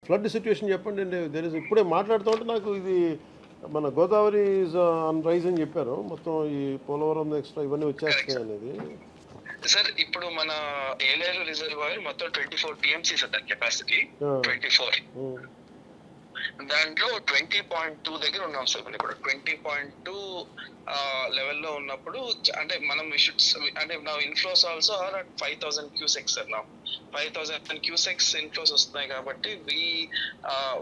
Flood situation చెప్పండి అండి. ఇప్పుడే మాట్లాడుతూ ఉంటే నాకు ఇది మన గోదావరి ఈజ్ ఆన్ రైజ్ అని చెప్పారు. మొత్తం ఈ పోలవరం ఎక్స్ట్రా ఇవన్నీ వచ్చేస్తాయి అనేది. సార్ ఇప్పుడు మన ఏలేరు రిజర్వాయర్ మొత్తం 24 టీఎంసీ సార్ దాని కెపాసిటీ 24. దాంట్లో 20.2 దగ్గర ఉన్నాం సార్. ఇప్పుడు 20.2 లెవెల్లో ఉన్నప్పుడు అంటే మనం అంటే నా inflows also are at 5,000 cusecs sir. నా 5,000 క్యూసెక్స్ ఇన్ఫ్లోస్ వస్తున్నాయి కాబట్టి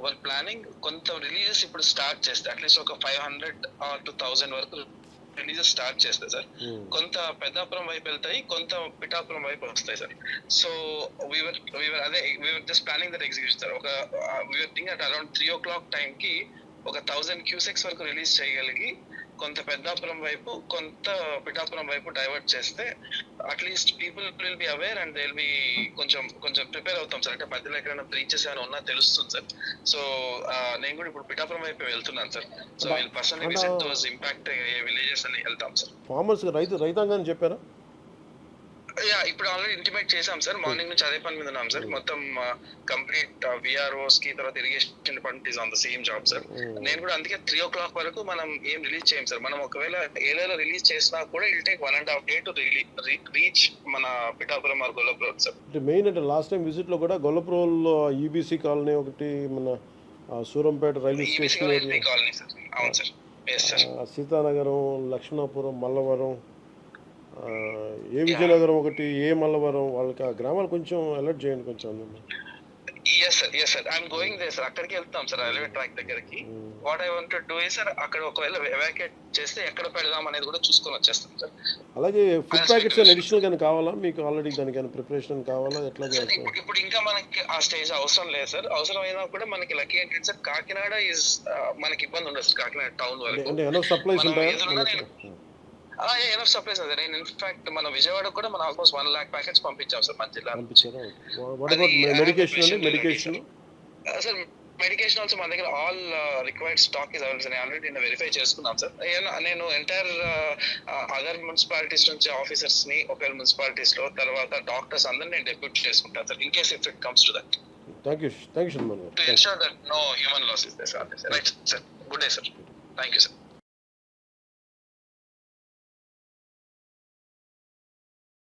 వర్ ప్లానింగ్ కొంత రిలీజెస్ ఇప్పుడు స్టార్ట్ చేస్తే అట్లీస్ట్ ఒక 500 to 1,000 వరకు రిలీజెస్ స్టార్ట్ చేస్తాయి సార్. కొంత పెద్దాపురం వైపు వెళ్తాయి, కొంత పిఠాపురం వైపు వస్తాయి sir. So we are just planning that execution sir. We are think at around 3 o'clock టైంకి ఒక 1,000 క్యూసెక్స్ వరకు రిలీజ్ చేయగలిగి కొంత పెద్దాపురం వైపు కొంత పిఠాపురం వైపు డైవర్ట్ చేస్తే at least people will be aware and they will be కొంచెం ప్రిపేర్ అవుతాం సార్. అంటే మధ్యలో ఎక్కడైనా బ్రీచెస్ ఏమైనా ఉన్నా తెలుస్తుంది సార్. సో నేను కూడా ఇప్పుడు పిఠాపురం వైపు వెళ్తున్నాను సార్. సో వీళ్ళు personally visit those impact villages అని వెళ్తాం సార్. ఫార్మర్స్ రైతాంగాన్ని చెప్పారా? ఇప్పుడు ఆల్రెడీ ఇంటిమేట్ చేసాం సార్. మార్నింగ్ నుంచి అదే పని మీద ఉన్నాం సార్. మొత్తం కంప్లీట్ విఆర్ఓస్ కి తర్వాత irrigation department is on the same job sir. నేను కూడా అందుకే 3 o'clock వరకు మనం ఏం రిలీజ్ చేయం సార్. మనం ఒకవేళ ఏరియాలో రిలీజ్ చేసినా కూడా ఇల్ టేక్ 1.5 day టు రీచ్ మన Pithapuram are Gollaprolu sir. Main అంటే లాస్ట్ టైం విజిట్ లో కూడా గొల్లప్రోల్ ఈబీసీ కాలనీ ఒకటి, మన Surampeta railway station colony sir. అవును సార్. సీతానగరం, లక్ష్మణాపురం, మల్లవరం, ఏ విజయనగరం ఒకటి, ఏ మల్లవరం, వాళ్ళకి ఆ గ్రామాలు కొంచెం అలర్ట్ చేయండి కొంచెం. Yes sir I'm going there sir. అక్కడికి వెళ్తాం సార్, రైల్వే ట్రాక్ దగ్గరికి. What I want to do is sir, అక్కడ ఒకవేళ ఎవాక్యుయేట్ చేస్తే ఎక్కడ పెడదాం అనేది కూడా చూసుకొని వచ్చేస్తాం సార్. అలాగే ఫుడ్ ప్యాకెట్స్ అడిషనల్ గానీ కావాలా మీకు? ఆల్రెడీ దానికైనా ప్రిపరేషన్ కావాలా? ఎట్లా చేస్తారు? ఇప్పుడు ఇంకా మనకి ఆ స్టేజ్ అవసరం లేదు సార్. అవసరం అయినా కూడా మనకి లక్కీ ఏంటంటే సార్ కాకినాడ ఈజ్ మనకి ఇబ్బంది ఉండదు సార్. కాకినాడ టౌన్ వరకు అంటే ఎనఫ్ సప్లైస్ ఉంటాయా? ఎనఫ్ సప్లైస్ అదే. నేను ఇన్ఫాక్ట్ మన విజయవాడ కూడా మనం ఆల్మోస్ట్ 1 lakh ప్యాకెట్స్ పంపించాం సార్ మన జిల్లా. మెడికేషన్ సార్ మెడికేషన్ ఆల్సో మన దగ్గర all required stock is available. నేను ఆల్రెడీ వెరిఫై చేసుకున్నాం సార్. నేను ఎంటైర్ అదర్ మున్సిపాలిటీస్ నుంచి ఆఫీసర్స్ ని ఒకవేళ మున్సిపాలిటీస్ లో తర్వాత డాక్టర్స్ అందరినీ నేను డెప్యూట్ చేసుకుంటాను sir in case if it comes to that. Thank you. To ensure that no human loss is there sir. Right sir. Good day sir. Thank you sir.